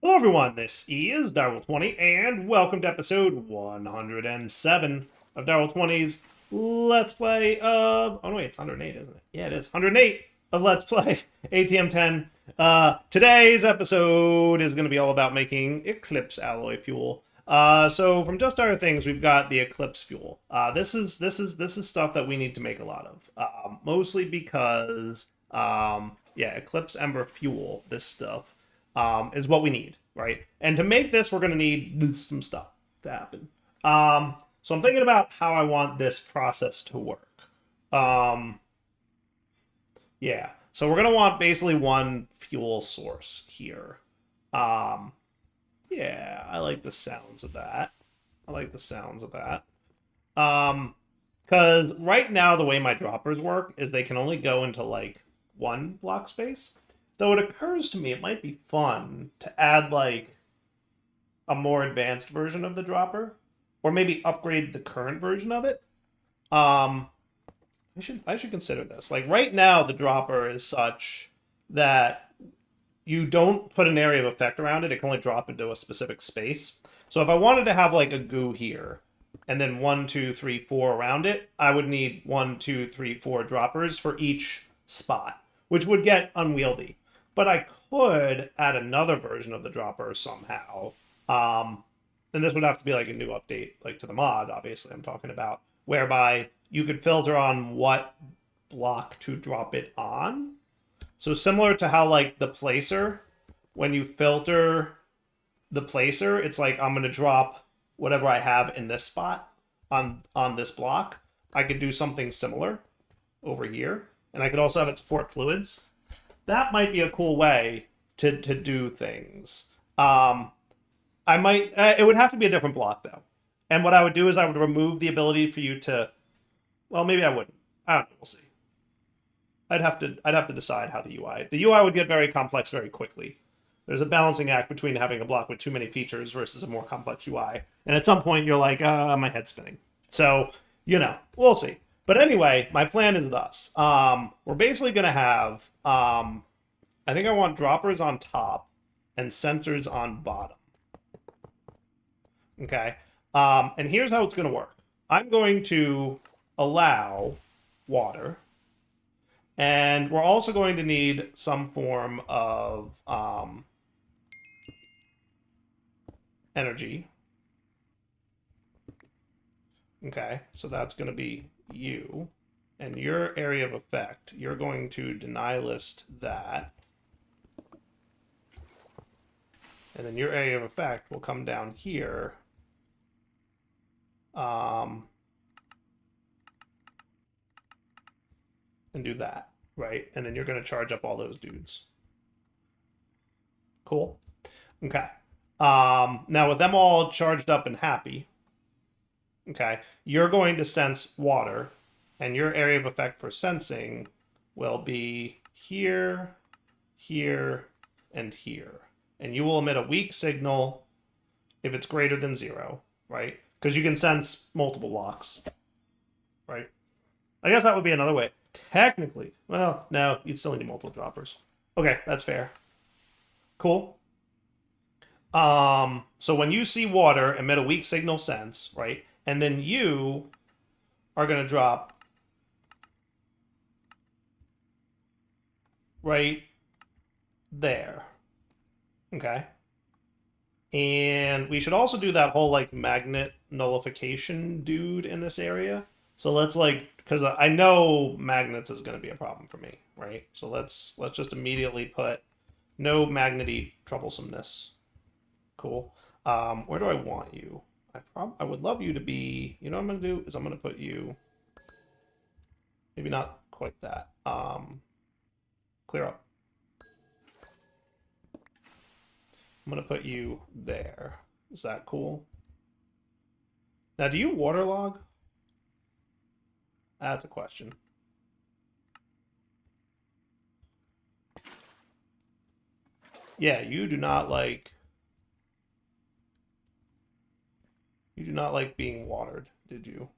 Hello everyone, this is Darwell20 and welcome to episode 107 of Darwell20's Let's Play of... Oh no, wait, it's 108, isn't it? Yeah, it is. 108 of Let's Play ATM10. Today's episode is going to be all about making Eclipse alloy fuel. So from Just Our Things, we've got the Eclipse fuel. This is stuff that we need to make a lot of. Mostly because, yeah, Eclipse Ember fuel, this stuff is what we need, right? And to make this, we're going to need some stuff to happen. So I'm thinking about how I want this process to work. Yeah, so we're going to want basically one fuel source here. Yeah, I like the sounds of that. I like the sounds of that. Because right now, the way my droppers work is they can only go into like one block space. Though it occurs to me it might be fun to add like a more advanced version of the dropper, or maybe upgrade the current version of it. Um, I should consider this. Like right now, the dropper is such that you don't put an area of effect around it; it can only drop into a specific space. So if I wanted to have like a goo here, and then 1, 2, 3, 4 around it, I would need 1, 2, 3, 4 droppers for each spot, which would get unwieldy. But I could add another version of the dropper somehow. And this would have to be like a new update, like to the mod, obviously, I'm talking about, whereby you could filter on what block to drop it on. So similar to how like the placer, when you filter the placer, it's like I'm going to drop whatever I have in this spot on this block. I could do something similar over here. And I could also have it support fluids. That might be a cool way to do things. I might. It would have to be a different block though. And what I would do is I would remove the ability for you to. Well, maybe I wouldn't. I don't know. We'll see. I'd have to decide how the UI. The UI would get very complex very quickly. There's a balancing act between having a block with too many features versus a more complex UI. And at some point, you're like, my head's spinning. So we'll see. But anyway, my plan is thus. We're basically going to have. I think I want droppers on top and sensors on bottom. Okay. And here's how it's going to work. I'm going to allow water. And we're also going to need some form of energy. Okay, so that's going to be you. And your area of effect, you're going to deny list that. And then your area of effect will come down here. And do that, right? And then you're going to charge up all those dudes. Cool. Okay. Now with them all charged up and happy, okay, you're going to sense water, and your area of effect for sensing will be here, here, and here. And you will emit a weak signal if it's greater than 0, right? Because you can sense multiple blocks, right? I guess that would be another way. Technically. Well, no, you'd still need multiple droppers. Okay, that's fair. Cool. So when you see water emit a weak signal sense, right? And then you are going to drop right there. Okay. And we should also do that whole like magnet nullification dude in this area. So let's like, because I know magnets is going to be a problem for me, right? So let's just immediately put no magnety troublesomeness. Cool. Where do I want you? I would love you to be. You know what I'm going to do is I'm going to put you. Maybe not quite that. Clear up. I'm going to put you there. Is that cool? Now, do you waterlog? That's a question. Yeah, you do not like being watered, did you?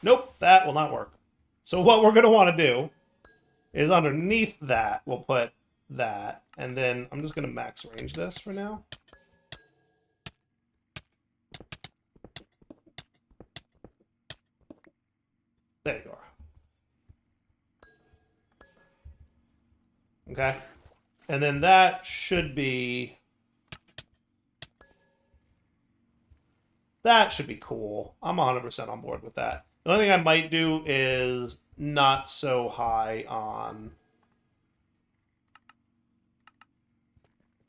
Nope, that will not work. So what we're going to want to do is underneath that, we'll put that. And then I'm just going to max range this for now. There you are. Okay. And then that should be... That should be cool. I'm 100% on board with that. The only thing I might do is not so high on...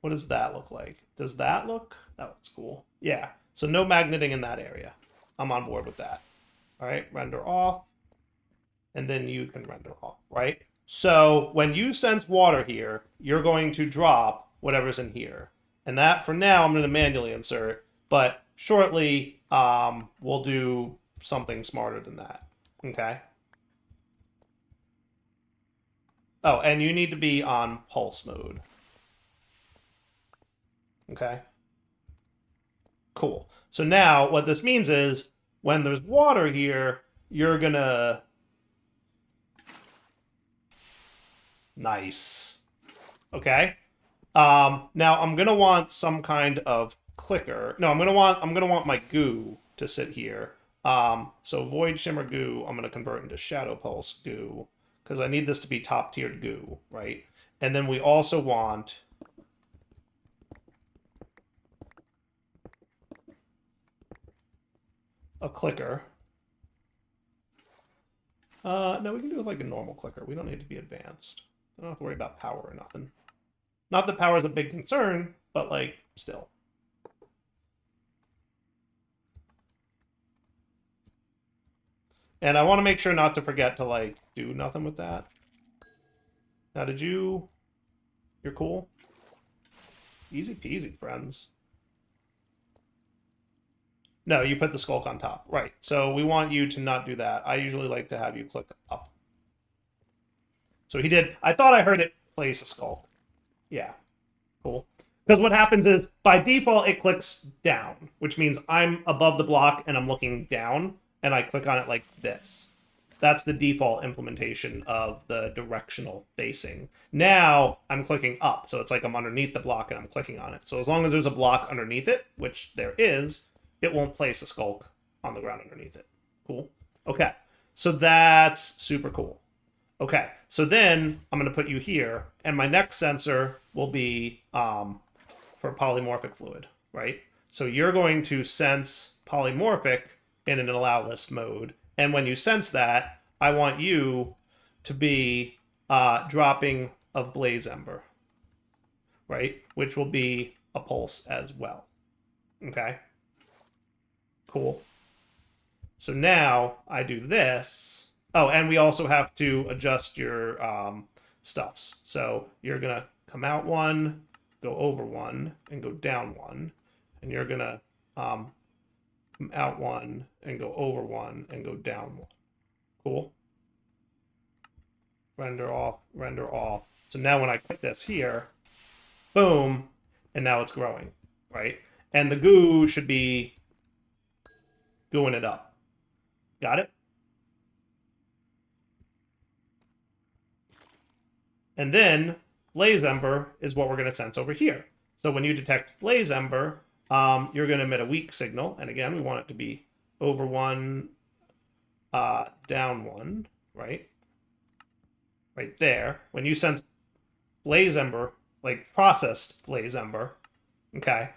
What does that look like? Does that look... That looks cool. Yeah. So no magneting in that area. I'm on board with that. All right. Render off. And then you can render off, right? So when you sense water here, you're going to drop whatever's in here. And that, for now, I'm going to manually insert. But shortly, we'll do something smarter than that. Okay? Oh, and you need to be on pulse mode. Okay? Cool. So now what this means is when there's water here, you're going to... Nice. Okay? Now I'm going to want some kind of clicker. No, I'm gonna want my goo to sit here. So void shimmer goo, I'm gonna convert into shadow pulse goo because I need this to be top tiered goo, right? And then we also want a clicker. No, we can do it like a normal clicker. We don't need to be advanced. I don't have to worry about power or nothing. Not that power is a big concern, but like still. And I want to make sure not to forget to, like, do nothing with that. Now, you're cool? Easy peasy, friends. No, you put the skulk on top. Right. So we want you to not do that. I usually like to have you click up. So he did. I thought I heard it place a skulk. Yeah. Cool. Because what happens is, by default, it clicks down, which means I'm above the block and I'm looking down. And I click on it like this. That's the default implementation of the directional facing. Now I'm clicking up, so it's like I'm underneath the block and I'm clicking on it. So as long as there's a block underneath it, which there is, it won't place a skulk on the ground underneath it. Cool. Okay, so that's super cool. Okay, so then I'm going to put you here, and my next sensor will be for polymorphic fluid, right? So you're going to sense polymorphic in an allow list mode. And when you sense that, I want you to be dropping of Blaze Ember, right? Which will be a pulse as well. Okay? Cool. So now I do this. Oh, and we also have to adjust your stuffs. So you're going to come out one, go over one, and go down one. And you're going to come out one and go over one and go down one. Cool. Render off, render off. So now when I click this here, boom, and now it's growing, right? And the goo should be gooing it up. Got it? And then Blaze Ember is what we're going to sense over here. So when you detect Blaze Ember, you're going to emit a weak signal. And again, we want it to be over one, down one, right? Right there. When you sense Blaze Ember, like processed Blaze Ember, okay,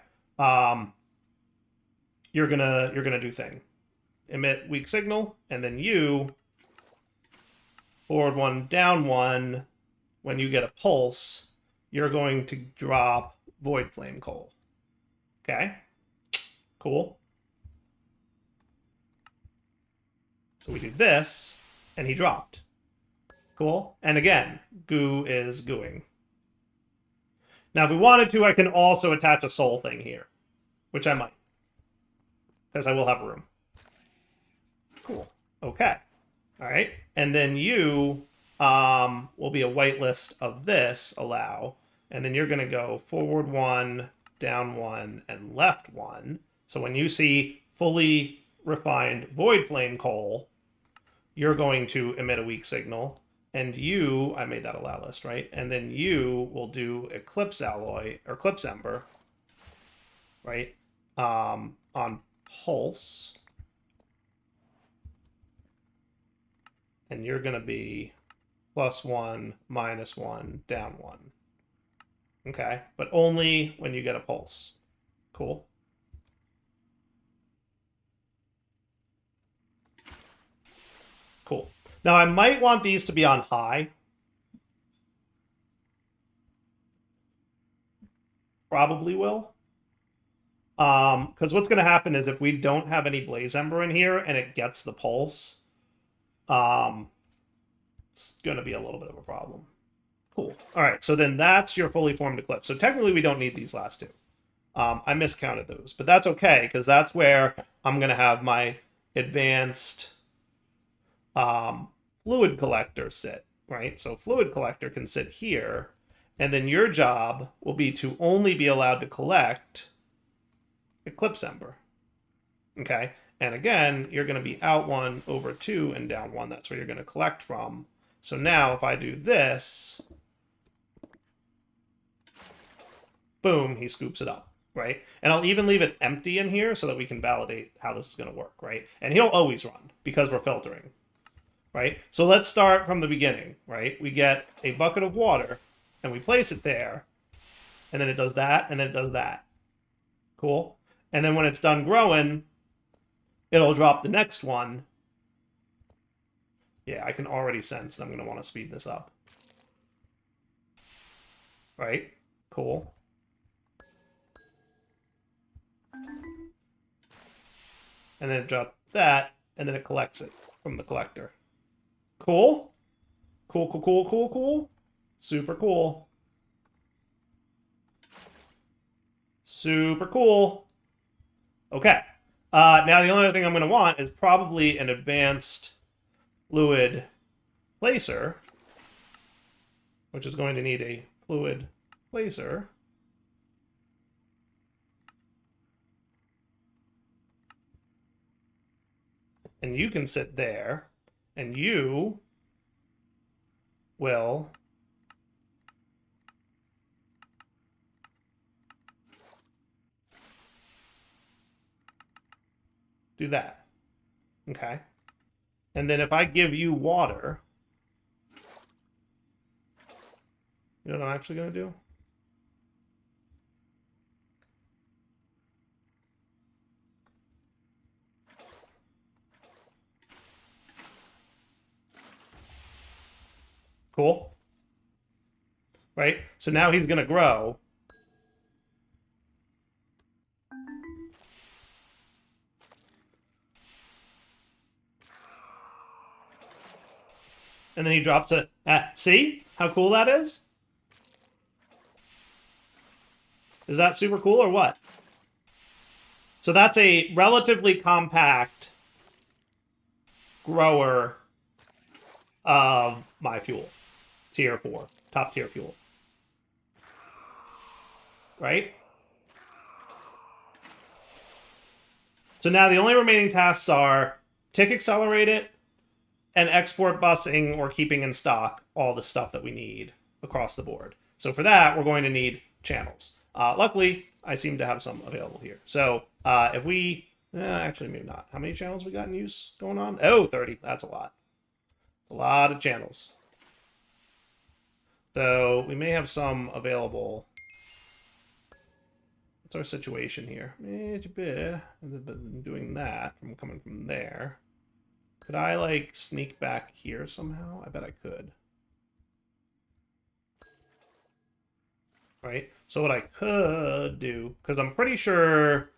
you're gonna do thing. Emit weak signal, and then you forward one, down one. When you get a pulse, you're going to drop Void Flame Coal. Okay? Cool. So we do this, and he dropped. Cool. And again, goo is gooing. Now, if we wanted to, I can also attach a soul thing here, which I might, because I will have room. Cool. Okay. All right. And then you will be a whitelist of this, allow, and then you're going to go forward one, down one, and left one. So when you see fully refined Void Flame Coal, you're going to emit a weak signal. And you, I made that allow list, right? And then you will do Eclipse alloy or Eclipse Ember, right? On pulse. And you're going to be +1, -1, down 1. Okay, but only when you get a pulse. Cool. Cool. Now I might want these to be on high. Probably will. Because what's going to happen is if we don't have any Blaze Ember in here and it gets the pulse, it's going to be a little bit of a problem. Cool. All right, so then that's your fully formed Eclipse. So technically we don't need these last two. I miscounted those, but that's okay because that's where I'm going to have my advanced fluid collector sit, right? So fluid collector can sit here, and then your job will be to only be allowed to collect Eclipse Ember. Okay, and again, you're going to be out 1, over 2, and down 1. That's where you're going to collect from. So now if I do this, boom, he scoops it up, right? And I'll even leave it empty in here so that we can validate how this is going to work, right? And he'll always run because we're filtering, right? So let's start from the beginning, right? We get a bucket of water, and we place it there, and then it does that, and then it does that. Cool? And then when it's done growing, it'll drop the next one. Yeah, I can already sense that I'm going to want to speed this up. Right? Cool. And then it drops that, and then it collects it from the collector. Cool? Cool, cool, cool, cool, cool. Super cool. Super cool. Okay. Now the only other thing I'm going to want is probably an advanced fluid placer, which is going to need a fluid placer. And you can sit there, and you will do that. Okay. And then if I give you water, you know what I'm actually going to do? Cool. Right? So now he's going to grow. And then he drops it. See how cool that is? Is that super cool or what? So that's a relatively compact grower of my fuel. Tier 4. Top tier fuel. Right? So now the only remaining tasks are tick accelerate it and export busing or keeping in stock all the stuff that we need across the board. So for that, we're going to need channels. Luckily, I seem to have some available here. So if we, actually maybe not. How many channels we got in use going on? Oh, 30. That's a lot. A lot of channels. So we may have some available. What's our situation here? Doing that, I'm coming from there. Could I, like, sneak back here somehow? I bet I could. Right? So what I could do, because I'm pretty sure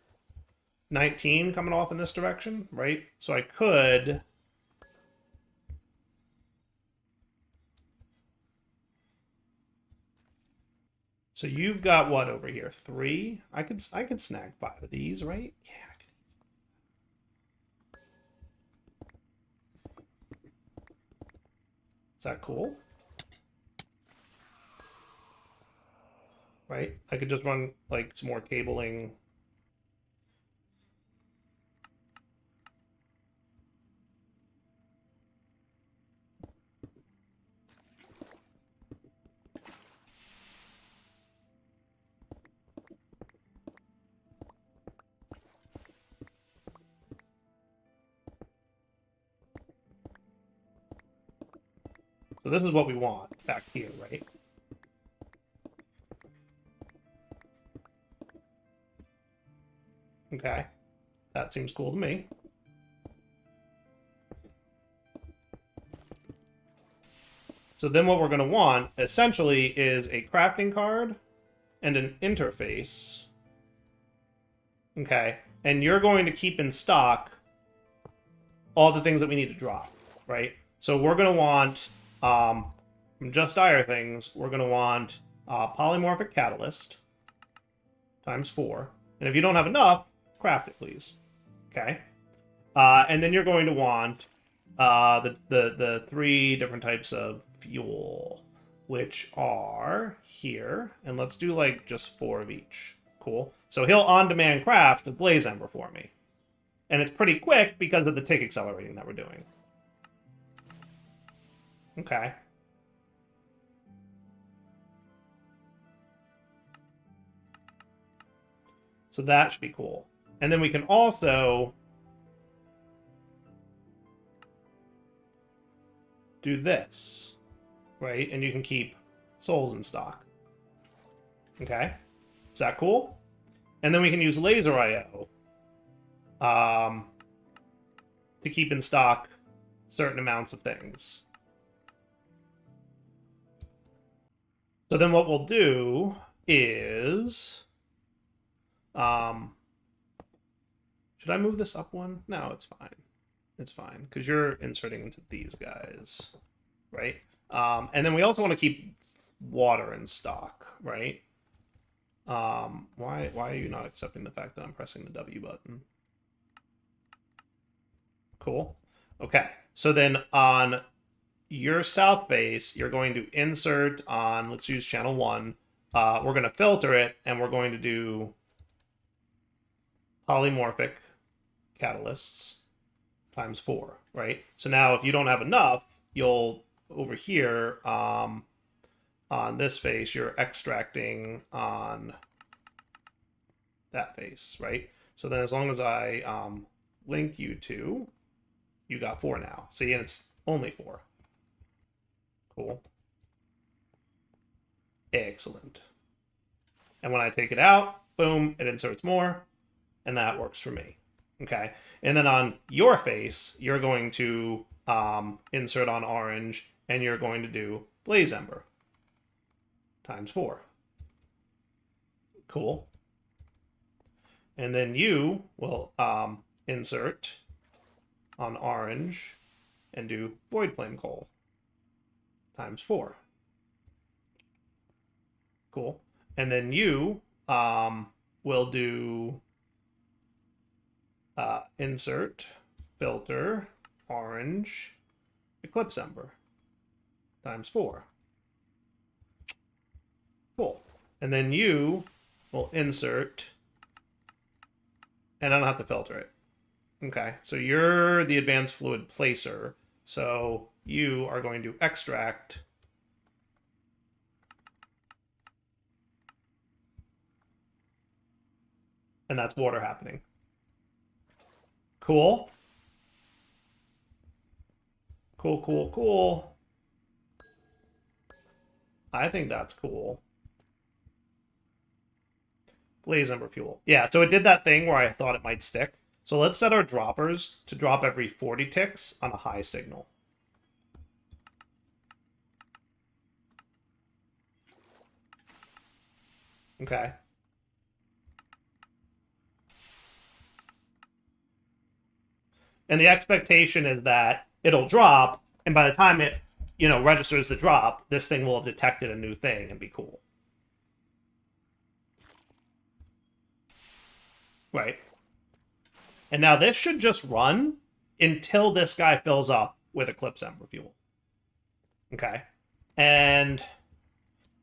19 coming off in this direction, right? So I could... So you've got what over here? 3? I could snag 5 of these, right? Yeah, I could. Is that cool? Right? I could just run like some more cabling. So this is what we want back here, right? Okay. That seems cool to me. So then what we're going to want, essentially, is a crafting card and an interface. Okay. And you're going to keep in stock all the things that we need to drop, right? So we're going to want, from Just Dire things, we're going to want polymorphic catalyst times 4. And if you don't have enough, craft it, please. Okay. And then you're going to want the 3 different types of fuel, which are here. And let's do like just 4 of each. Cool. So he'll on-demand craft the Blaze Ember for me. And it's pretty quick because of the tick accelerating that we're doing. Okay. So that should be cool. And then we can also do this, right? And you can keep souls in stock. Okay? Is that cool? And then we can use laser IO to keep in stock certain amounts of things. So then what we'll do is... should I move this up one? No, it's fine. It's fine, because you're inserting into these guys, right? And then we also want to keep water in stock, right? Why are you not accepting the fact that I'm pressing the W button? Cool. Okay, so then on your south base, you're going to insert on, let's use channel 1. We're going to filter it, and we're going to do polymorphic catalysts times 4, right? So now if you don't have enough, you'll, over here, on this face, you're extracting on that face, right? So then as long as I link you to, you got 4 now. See, and it's only 4. Cool. Excellent. And when I take it out, boom, it inserts more, and that works for me. Okay, and then on your face, you're going to insert on orange, and you're going to do Blaze Ember times 4. Cool. And then you will insert on orange and do Void Flame Coal times 4. Cool. And then you will do insert, filter, orange, Eclipse Ember times 4. Cool. And then you will insert, and I don't have to filter it. Okay, so you're the advanced fluid placer, so you are going to extract and that's water happening. Cool. Cool, cool, cool. I think that's cool. Blaze Ember fuel. Yeah, so it did that thing where I thought it might stick. So let's set our droppers to drop every 40 ticks on a high signal. Okay. And the expectation is that it'll drop, and by the time it, registers the drop, this thing will have detected a new thing and be cool. Right. And now this should just run until this guy fills up with Eclipse Ember fuel. Okay. And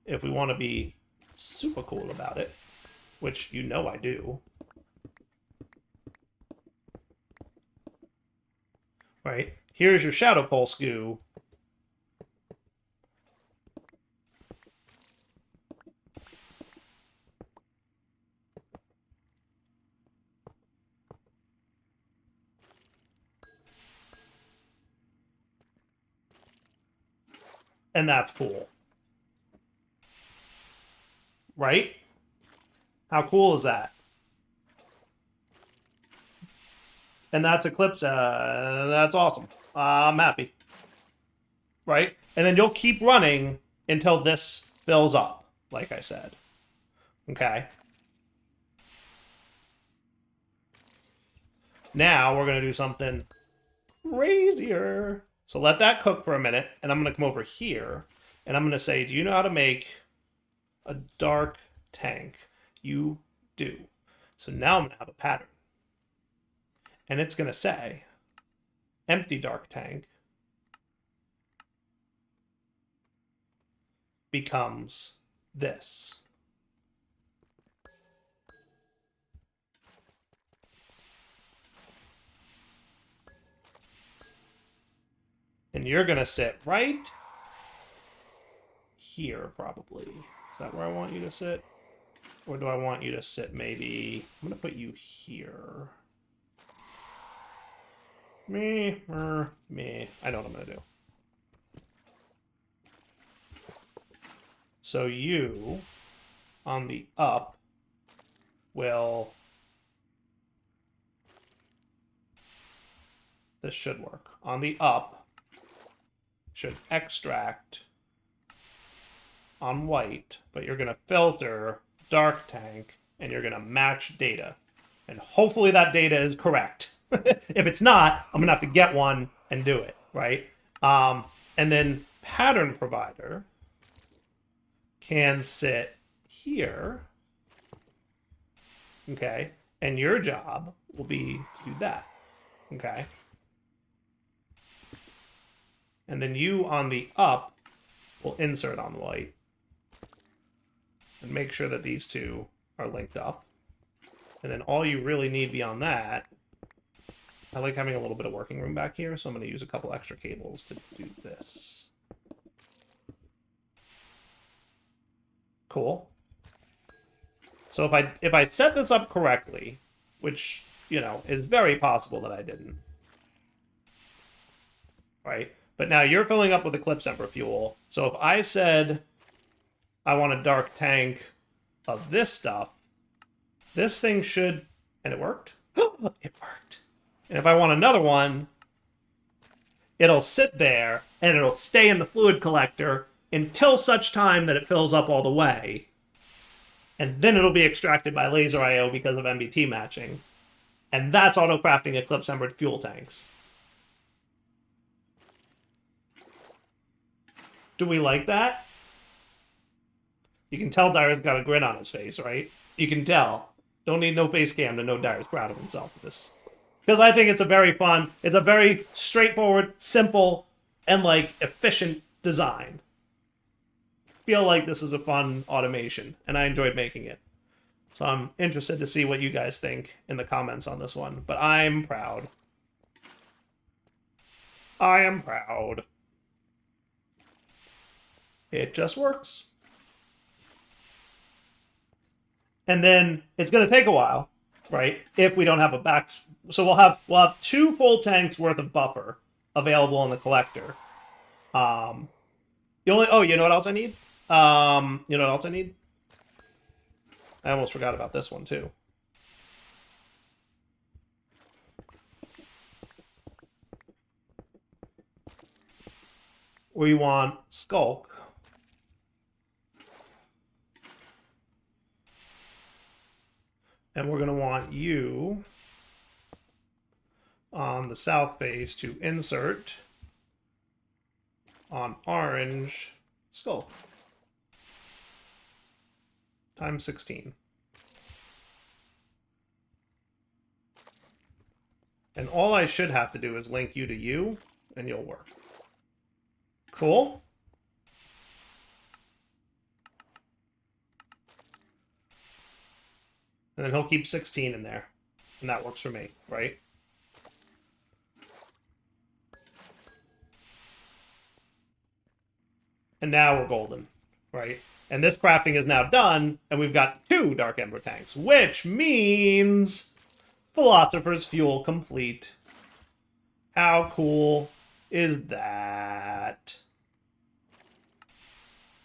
if we want to be super cool about it, which I do, right? Here's your Shadow Pulse goo. And that's cool. Right? How cool is that? And that's Eclipse. That's awesome. I'm happy. Right? And then you'll keep running until this fills up, like I said. Okay? Now we're going to do something crazier. So let that cook for a minute, and I'm going to come over here, and I'm going to say, do you know how to make a dark tank? You do. So now I'm going to have a pattern. And it's going to say, empty dark tank becomes this. And you're going to sit right here, probably. Is that where I want you to sit? Or do I want you to sit maybe... I'm going to put you here. Me. I know what I'm going to do. So you, on the up, will... This should work. On the up, should extract on white, but you're going to filter dark tank, and you're going to match data. And hopefully that data is correct. If it's not, I'm going to have to get one and do it, right? And then pattern provider can sit here, okay? And your job will be to do that, okay? And then you on the up will insert on white and make sure that these two are linked up. And then all you really need beyond that, I like having a little bit of working room back here, so I'm going to use a couple extra cables to do this. Cool. So if I set this up correctly, which, you know, is very possible that I didn't, right? But now you're filling up with Eclipse Ember fuel. So if I said I want a dark tank of this stuff, this thing should... And it worked? It worked. And if I want another one, it'll sit there and it'll stay in the fluid collector until such time that it fills up all the way. And then it'll be extracted by laser IO because of MBT matching. And that's auto-crafting Eclipse Ember fuel tanks. Do we like that? You can tell Dyer's got a grin on his face, right? You can tell. Don't need no face cam to know Dyer's proud of himself for this. Because I think it's a very fun, it's a very straightforward, simple, and, like, efficient design. I feel like this is a fun automation, and I enjoyed making it. So I'm interested to see what you guys think in the comments on this one. But I'm proud. I am proud. It just works. And then it's going to take a while, right? If we don't have a back... So we'll have 2 full tanks worth of buffer available in the collector. You know what else I need? You know what else I need? I almost forgot about this one too. We want Skulk. And we're going to want you on the south base to insert on orange Skulk. Times 16. And all I should have to do is link you to you, and you'll work. Cool? And then he'll keep 16 in there. And that works for me, right? And now we're golden, right? And this crafting is now done, and we've got 2 Dark Ember tanks, which means Philosopher's Fuel complete. How cool is that?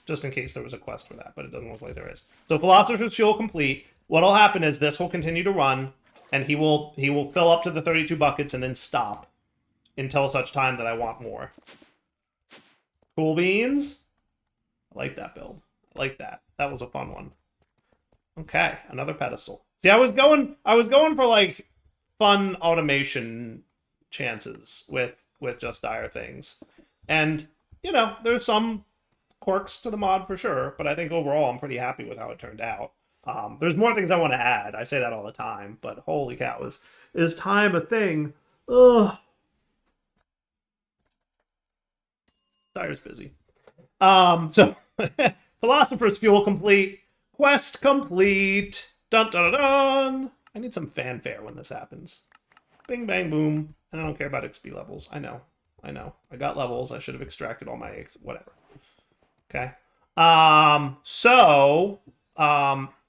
just in case there was a quest for that, but it doesn't look like there is. So Philosopher's Fuel complete. What'll happen is this will continue to run, and he will fill up to the 32 buckets and then stop until such time that I want more. Cool beans. I like that build. I like that. That was a fun one. Okay, another pedestal. See, I was going for like fun automation chances with just dire things. And, you know, there's some quirks to the mod for sure, but I think overall I'm pretty happy with how it turned out. There's more things I want to add. I say that all the time, but holy cow, is time a thing? Ugh. Dire's busy. So Philosopher's Fuel complete. Quest complete. Dun dun dun dun. I need some fanfare when this happens. Bing bang boom. And I don't care about XP levels. I know. I got levels. I should have extracted all my whatever. Okay. And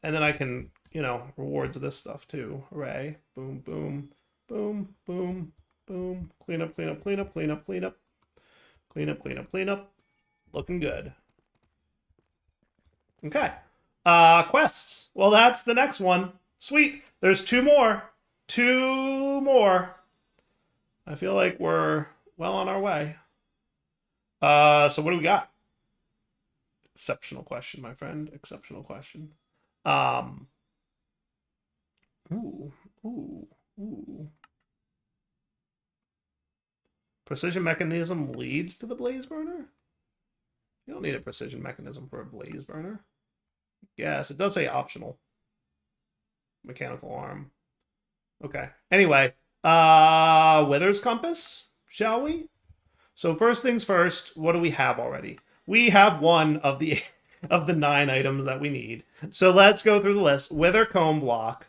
then I can, you know, rewards this stuff too. Hooray. Boom, boom, boom, boom, boom. Clean up, clean up, clean up, clean up, clean up. Clean up, clean up, clean up. Looking good. Okay. Quests. Well, that's the next one. Sweet. There's two more. Two more. I feel like we're well on our way. So what do we got? Exceptional question, my friend. Exceptional question. Ooh. Precision mechanism leads to the blaze burner? You don't need a precision mechanism for a blaze burner. Yes, it does say optional. Mechanical arm. Okay. Anyway, Wither's Compass, shall we? So first things first, what do we have already? We have one of the of the 9 items that we need. So let's go through the list. Wither Comb Block,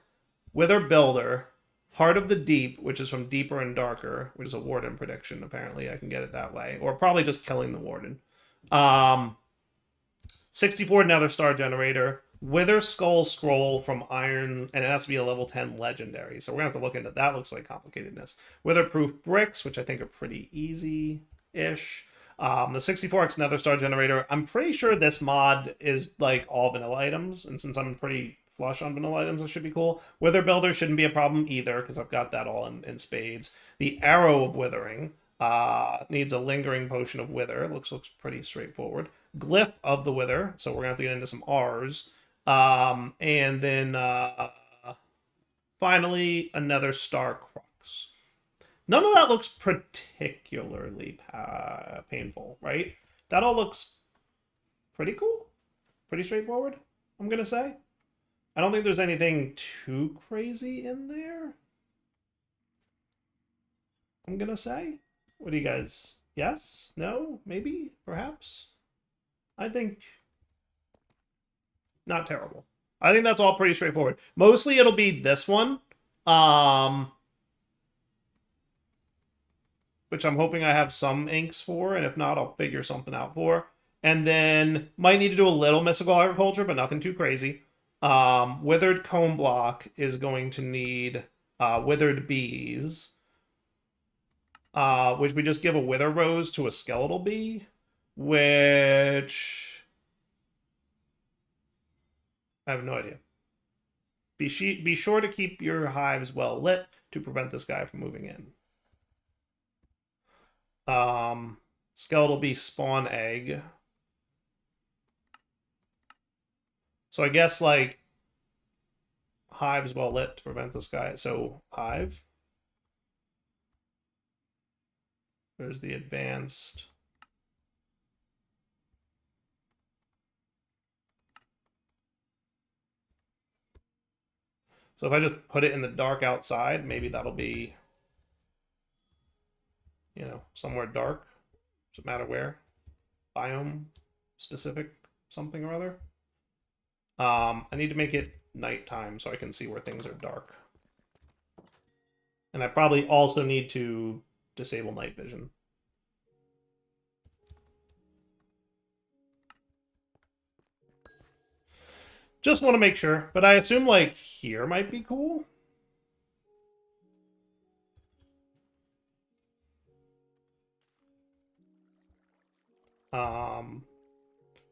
Wither Builder, Heart of the Deep, which is from Deeper and Darker, which is a Warden prediction, apparently. I can get it that way. Or probably just killing the Warden. 64 Nether Star Generator, Wither Skull Scroll from Iron, and it has to be a level 10 Legendary. So we're going to have to look into that. Looks like complicatedness. Witherproof Bricks, which I think are pretty easy-ish. The 64x Nether Star Generator, I'm pretty sure this mod is like all vanilla items, and since I'm pretty flush on vanilla items, it should be cool. Wither Builder shouldn't be a problem either, because I've got that all in spades. The Arrow of Withering needs a Lingering Potion of Wither. Looks pretty straightforward. Glyph of the Wither, so we're going to have to get into some R's. And then finally, another Star Crux. None of that looks particularly painful, right? That all looks pretty cool. Pretty straightforward, I'm going to say. I don't think there's anything too crazy in there. I'm going to say. What do you guys... Yes? No? Maybe? Perhaps? I think... Not terrible. I think that's all pretty straightforward. Mostly it'll be this one. Which I'm hoping I have some inks for, and if not, I'll figure something out for. And then might need to do a little mystical agriculture, but nothing too crazy. Withered Comb Block is going to need Withered Bees, which we just give a Wither Rose to a Skeletal Bee, which I have no idea. Be sure to keep your hives well lit to prevent this guy from moving in. Skeletal Bee spawn egg. So I guess like hives well lit to prevent this guy. So hive. There's the advanced. So if I just put it in the dark outside, maybe that'll be, you know, somewhere dark. Doesn't matter where. Biome specific something or other. I need to make it nighttime so I can see where things are dark. And I probably also need to disable night vision. Just want to make sure, but I assume like here might be cool.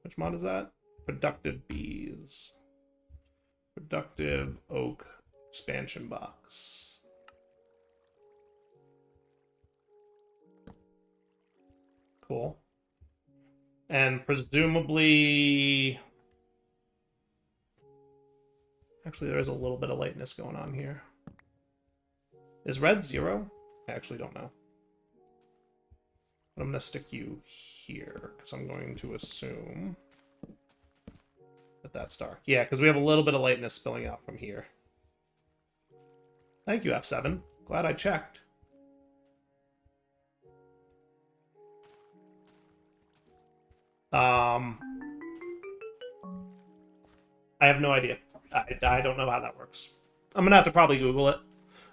Which mod is that? Productive Bees. Productive Oak expansion box. Cool. And presumably... Actually, there is a little bit of lightness going on here. Is red 0? I actually don't know. But I'm going to stick you here, because I'm going to assume that that's dark. Yeah, because we have a little bit of lightness spilling out from here. Thank you, F7. Glad I checked. I have no idea. I don't know how that works. I'm going to have to probably Google it.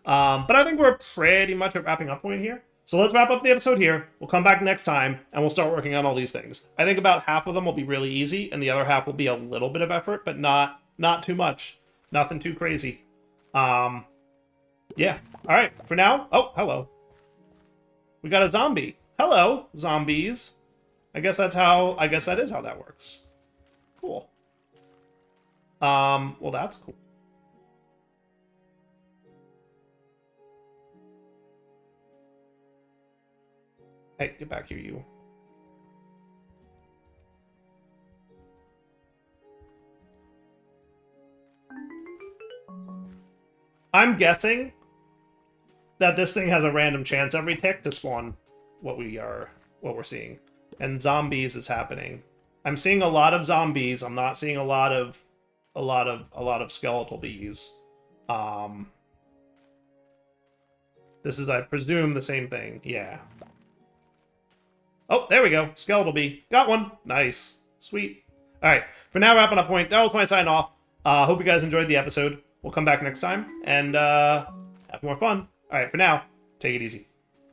But I think we're pretty much at wrapping up point here. So let's wrap up the episode here. We'll come back next time, and we'll start working on all these things. I think about half of them will be really easy, and the other half will be a little bit of effort, but not too much. Nothing too crazy. Yeah. All right. For now. Oh, hello. We got a zombie. Hello, zombies. I guess that is how that works. Cool. Well, that's cool. Hey, get back here, you. I'm guessing that this thing has a random chance every tick to spawn what we're seeing. And zombies is happening. I'm seeing a lot of zombies. I'm not seeing a lot of skeletal bees. This is, I presume, the same thing. Yeah. Oh, there we go. Skeletal bee. Got one. Nice. Sweet. All right. For now, wrapping up point. Daryl20 sign off. Hope you guys enjoyed the episode. We'll come back next time and have more fun. All right. For now, take it easy.